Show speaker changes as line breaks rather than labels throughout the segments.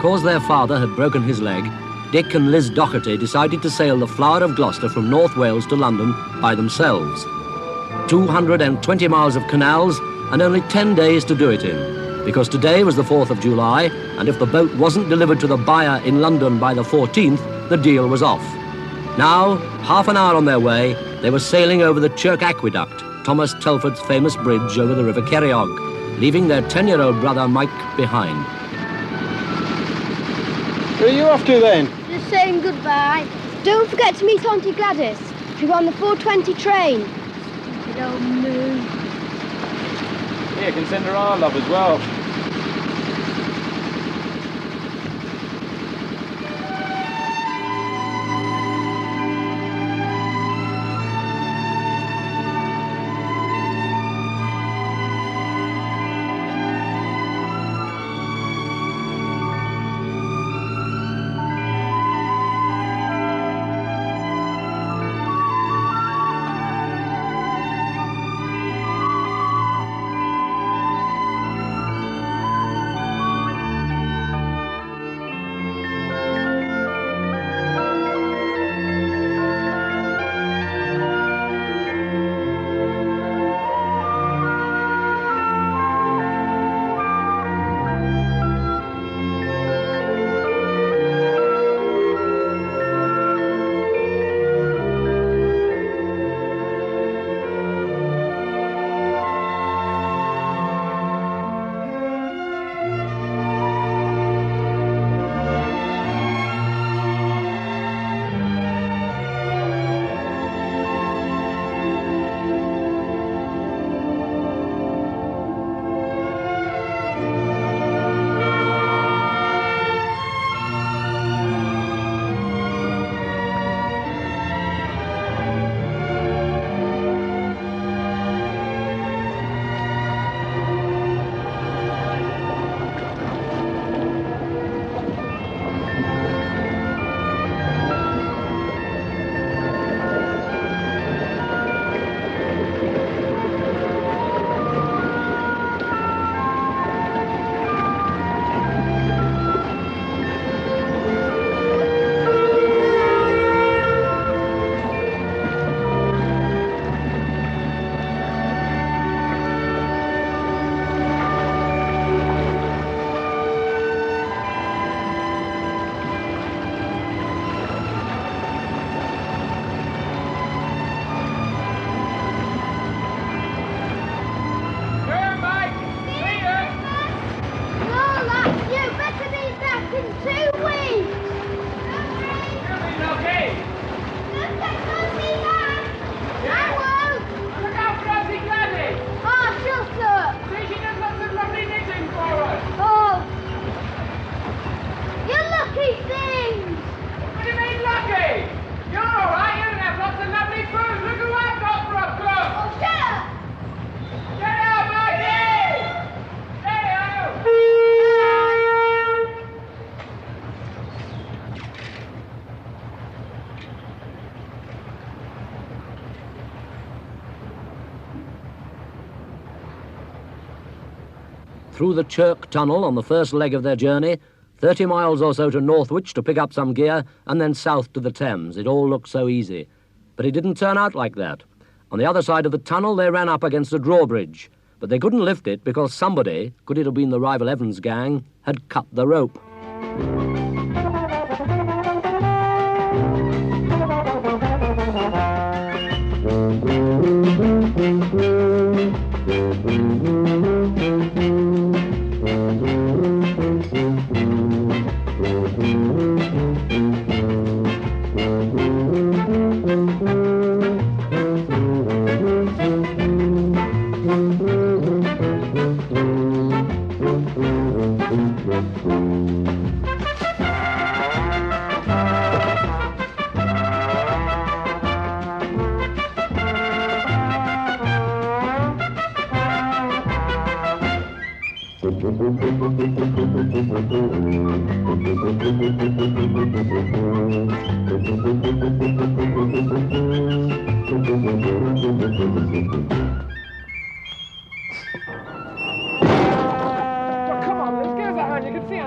because their father had broken his leg, Dick and Liz Doherty decided to sail the Flower of Gloucester from North Wales to London by themselves. 220 miles of canals and only 10 days to do it in, because today was the 4th of July, and if the boat wasn't delivered to the buyer in London by the 14th, the deal was off. Now, half an hour on their way, they were sailing over the Chirk Aqueduct, Thomas Telford's famous bridge over the River Ceiriog, leaving their 10-year-old brother Mike behind.
Where are you off to then?
Just saying goodbye. Don't forget to meet Auntie Gladys. She's on the 4:20 train. Stupid old moon.
Yeah, you can send her our love as well.
Through the Chirk Tunnel on the first leg of their journey, 30 miles or so to Northwich to pick up some gear, and then south to the Thames. It all looked so easy. But it didn't turn out like that. On the other side of the tunnel, they ran up against a drawbridge, but they couldn't lift it because somebody, could it have been the rival Evans gang, had cut the rope.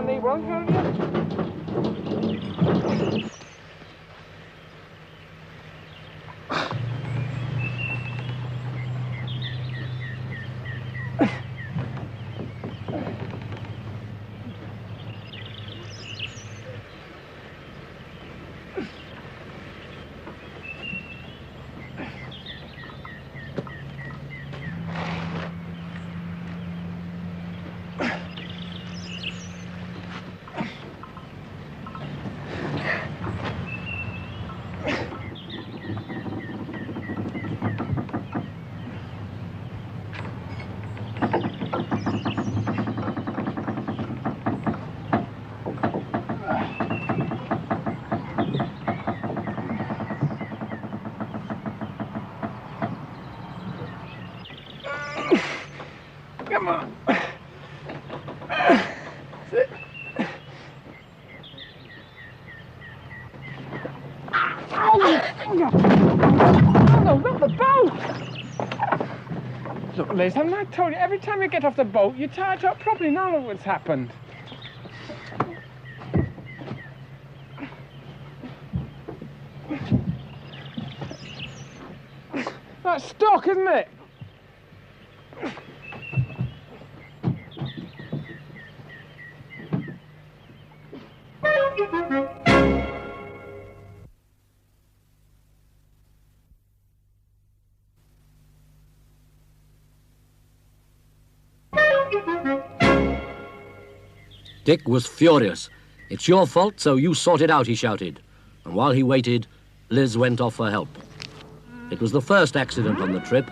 handy, one, can't you? Come on. Sit. Oh, no, not the boat! Look, Liz, haven't I told you, every time you get off the boat, you tie it up properly. Now look what's happened. That's stuck, isn't it?
Dick was furious. "It's your fault, so you sort it out," he shouted. And while he waited, Liz went off for help. It was the first accident on the trip.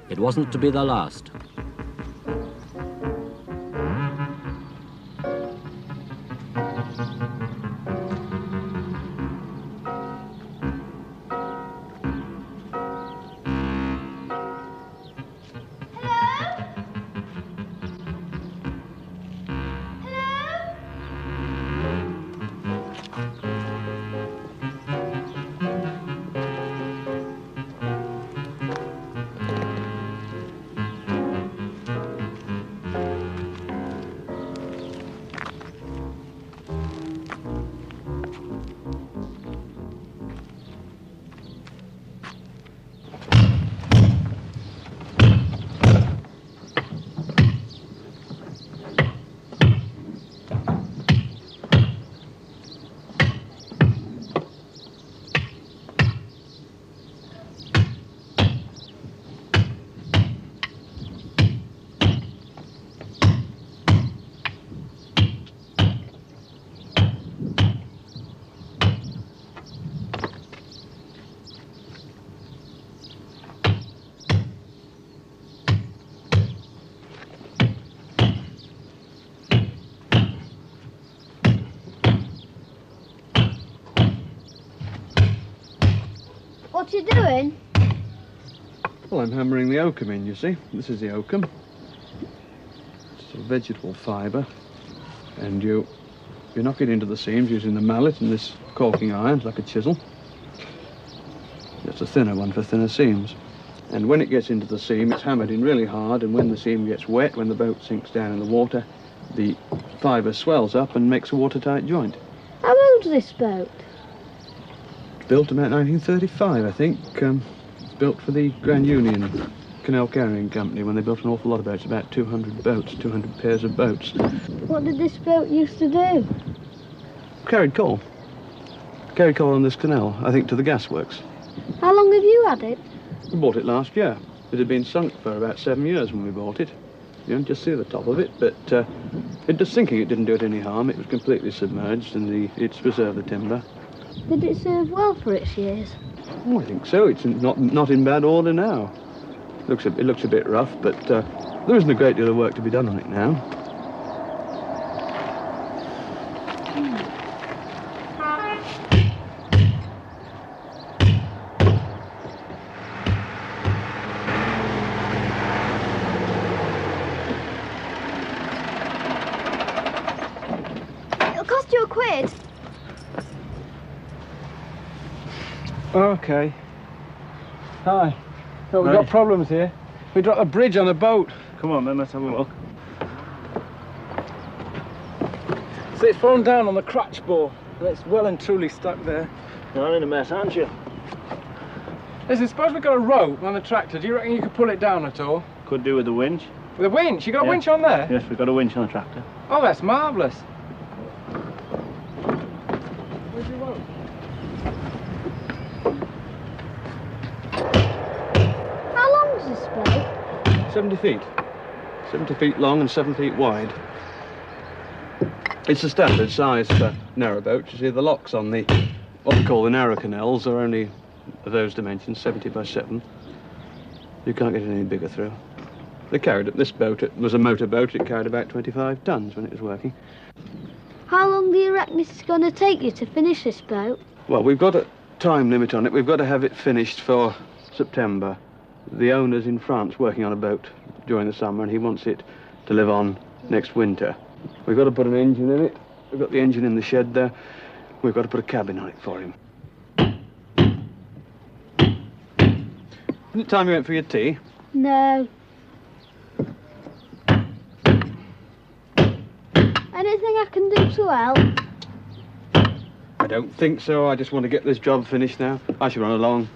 It wasn't to be the last.
What are you doing?
Well, I'm hammering the oakum in, you see. This is the oakum. It's a vegetable fibre. And you knock it into the seams using the mallet and this caulking iron, like a chisel. It's a thinner one for thinner seams. And when it gets into the seam, it's hammered in really hard, and when the seam gets wet, when the boat sinks down in the water, the fibre swells up and makes a watertight joint.
How old's this boat?
Built about 1935, I think. It's built for the Grand Union Canal Carrying Company when they built an awful lot of boats, about 200 boats, 200 pairs of boats.
What did this boat used to do?
Carried coal. Carried coal on this canal, I think to the gasworks.
How long have you had it?
We bought it last year. It had been sunk for about 7 years when we bought it. You don't just see the top of it, but it just sinking, it didn't do it any harm. It was completely submerged and it's preserved the timber.
Did it serve well for its years?
Oh, I think so. It's not in bad order now. It looks a bit rough, but there isn't a great deal of work to be done on it now.
It'll cost you £1.
Okay. Hi. Oh, we've got problems here. We dropped a bridge on the boat.
Come on then, let's have a look.
See, it's fallen down on the crutch bore, and it's well and truly stuck there.
You're in a mess, aren't you?
Listen, suppose we've got a rope on the tractor. Do you reckon you could pull it down at all?
Could do with the winch.
With a winch? You got a winch on there?
Yes, we've got a winch on the tractor.
Oh, that's marvellous. Where's your rope?
How long is this boat?
70 feet. 70 feet long and 7 feet wide. It's the standard size for narrowboats. You see, the locks on the, what we call the narrow canals, are only of those dimensions, 70 by 7. You can't get it any bigger through. They carried it, this boat, it was a motor boat, it carried about 25 tons when it was working.
How long do you reckon it's going to take you to finish this boat?
Well, we've got a time limit on it. We've got to have it finished for September. The owner's in France working on a boat during the summer, and he wants it to live on next winter. We've got to put an engine in it. We've got the engine in the shed there. We've got to put a cabin on it for him. Isn't it time you went for your tea?
No. Anything I can do to help?
I don't think so. I just want to get this job finished now. I should run along.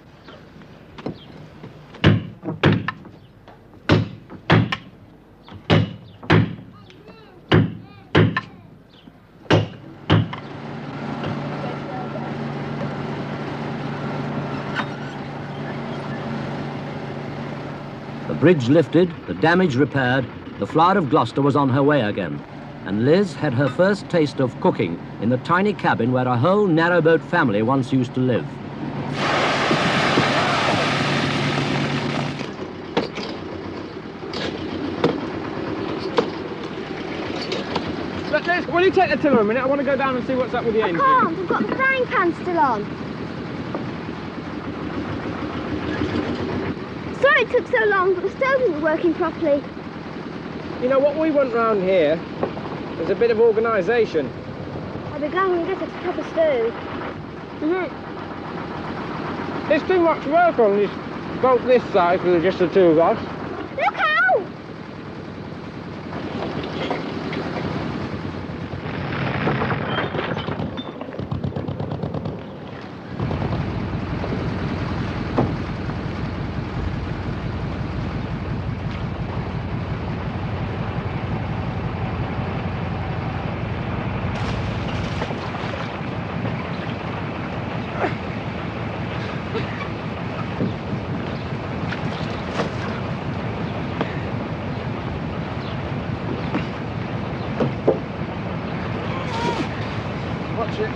The bridge lifted, the damage repaired, the Flower of Gloucester was on her way again, and Liz had her first taste of cooking in the tiny cabin where a whole narrowboat family once used to live.
Liz, will you take the tiller a minute? I want to go down and see what's up with the engine.
I can't, I've got the frying pan still on. Sorry it took so long, but the stove isn't working properly.
You know, what we want round here is a bit of organisation.
I'll be glad when we get a proper stove.
There's too much work on this boat this size for just the two of us.
Look out!
Watch it.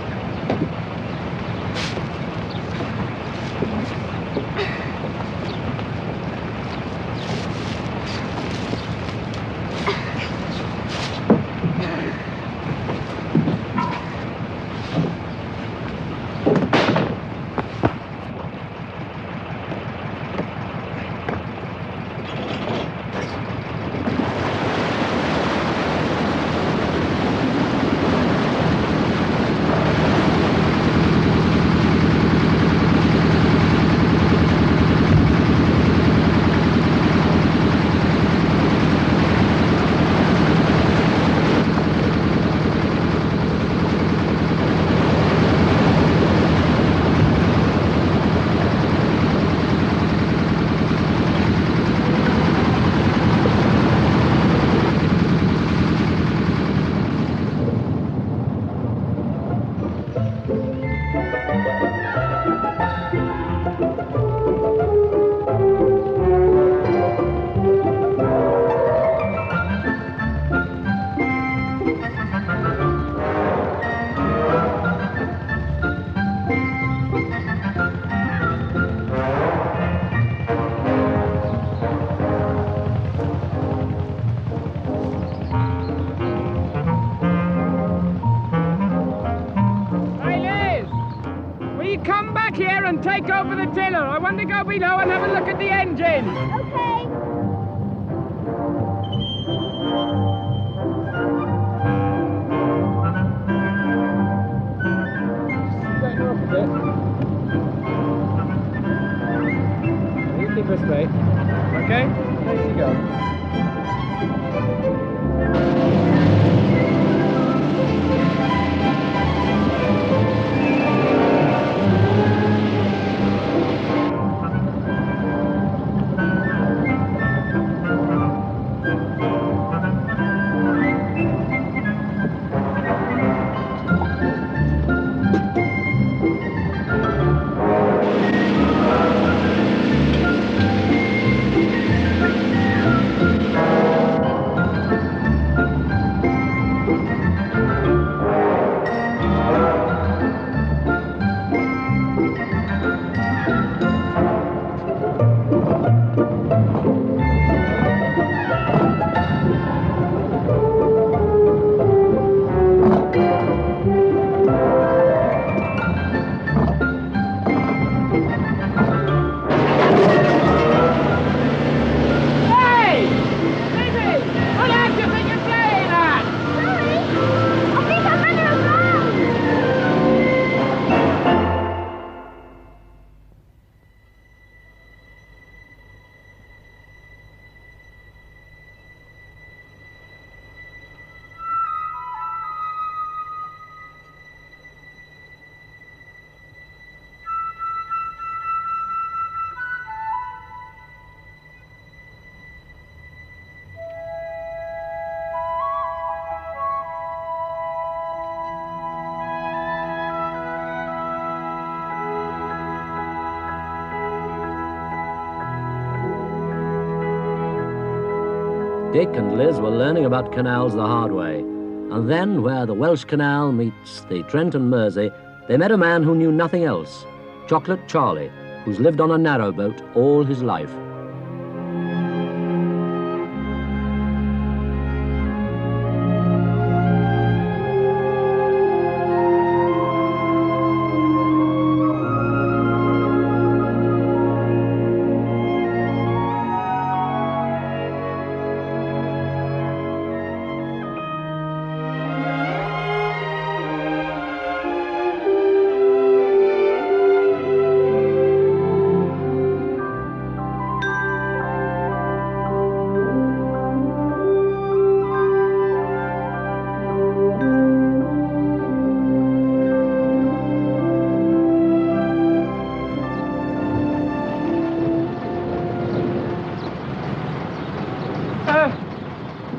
Come back here and take over the tiller. I want to go below and have a look at the engine.
Okay.
Straighten her off a bit. You keep her straight. Okay? There you go.
Dick and Liz were learning about canals the hard way. And then, where the Welsh Canal meets the Trent and Mersey, they met a man who knew nothing else, Chocolate Charlie, who's lived on a narrowboat all his life.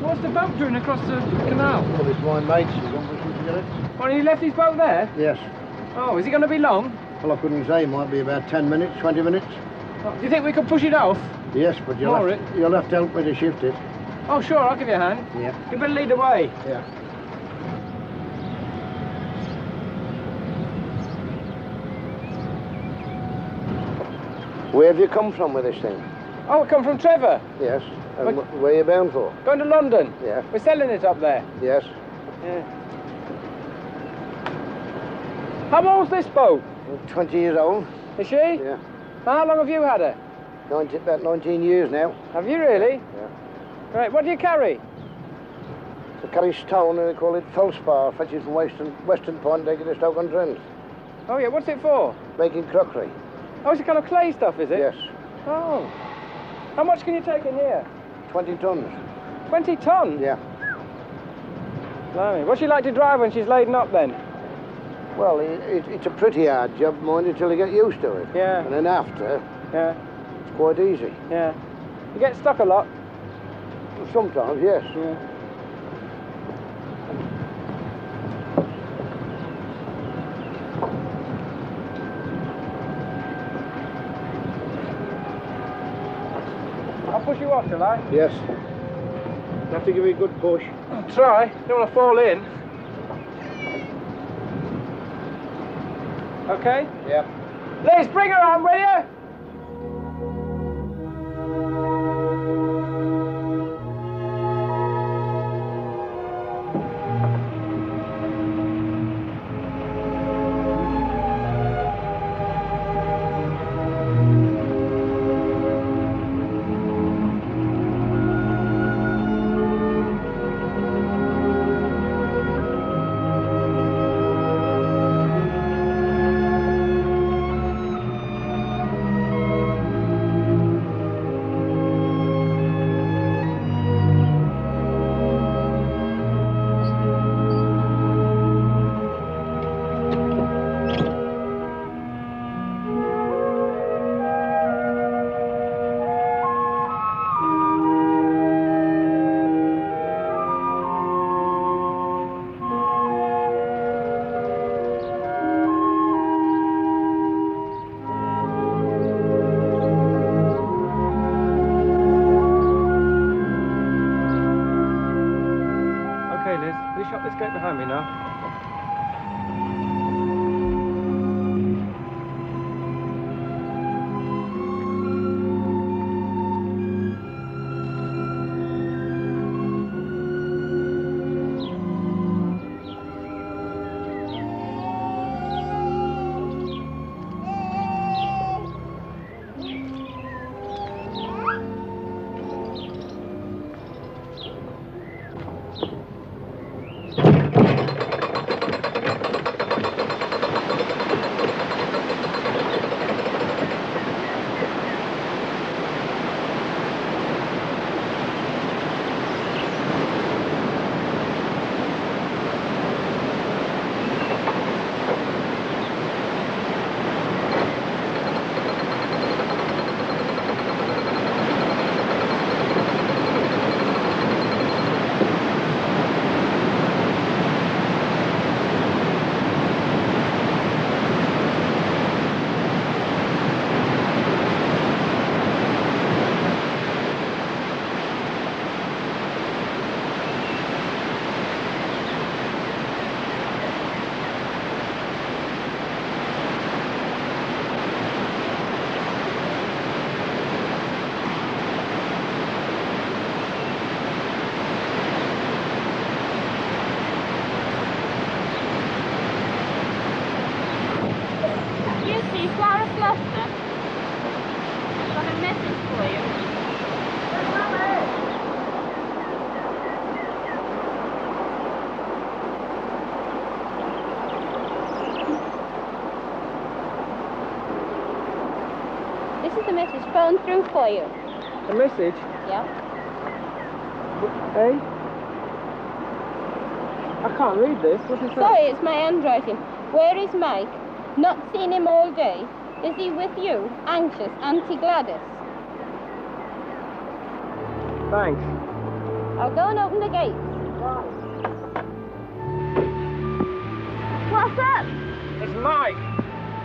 What's the boat doing across the canal?
Well, it's my mate's. He's on wishing to get it.
Well, he left his boat there?
Yes.
Oh, is it going to be long?
Well, I couldn't say. It might be about 10 minutes, 20 minutes.
Oh, do you think we could push it off?
Yes, but you'll have to help me to shift it.
Oh, sure, I'll give you a hand.
Yeah.
You better lead the way.
Yeah. Where have you come from with this thing?
Oh, we come from Trevor.
Yes. And where are you bound for?
Going to London.
Yeah.
We're selling it up there.
Yes.
Yeah. How old's this boat?
20 years old.
Is she?
Yeah.
How long have you had her?
About 19 years now.
Have you really?
Yeah.
Right, what do you carry?
So carry stone, and they call it felspar, fetches from Western Point, take it to Stoke-on-Trent.
Oh yeah, what's it for?
Making crockery.
Oh, it's a kind of clay stuff, is it?
Yes.
Oh. How much can you take in here?
20 tons.
20 tonnes?
Yeah.
Blimey. What's she like to drive when she's laden up then?
Well, it's a pretty hard job, mind, until you get used to it.
Yeah.
And then after,
Yeah.
it's quite easy.
Yeah. You get stuck a lot?
Sometimes, yes.
Yeah. I'll push you off, shall I?
Yes. You have to give it a good push.
I'll try. Don't want to fall in. Okay?
Yeah.
Liz, bring her on, will you? Will you shut this gate behind me now?
message phoned through for you.
A message?
Yeah?
Eh? I can't read this. What is that?
Sorry, it's my handwriting. Where is Mike? Not seen him all day. Is he with you? Anxious, Auntie Gladys.
Thanks.
I'll go and open the gate.
What's up?
It's Mike.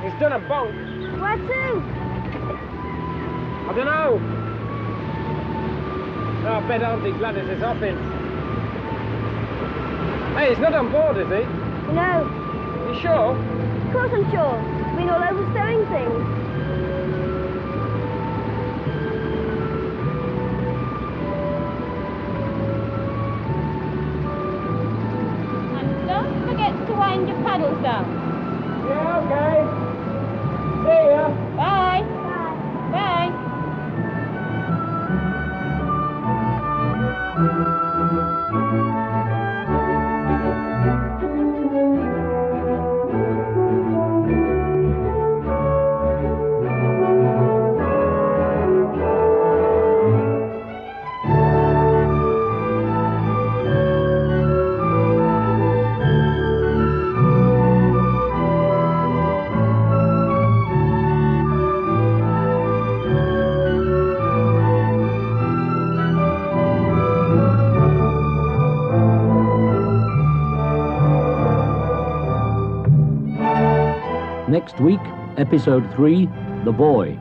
He's done a bonk.
Where to?
I don't know. Oh, I bet Auntie Gladys is off him. Hey, he's not on board, is he?
No.
You sure?
Of course I'm sure. Been all over stowing things.
And don't forget to wind your paddles down.
Yeah, okay. See ya.
Bye.
Bye.
Bye.
Next week, episode 3, The Boy.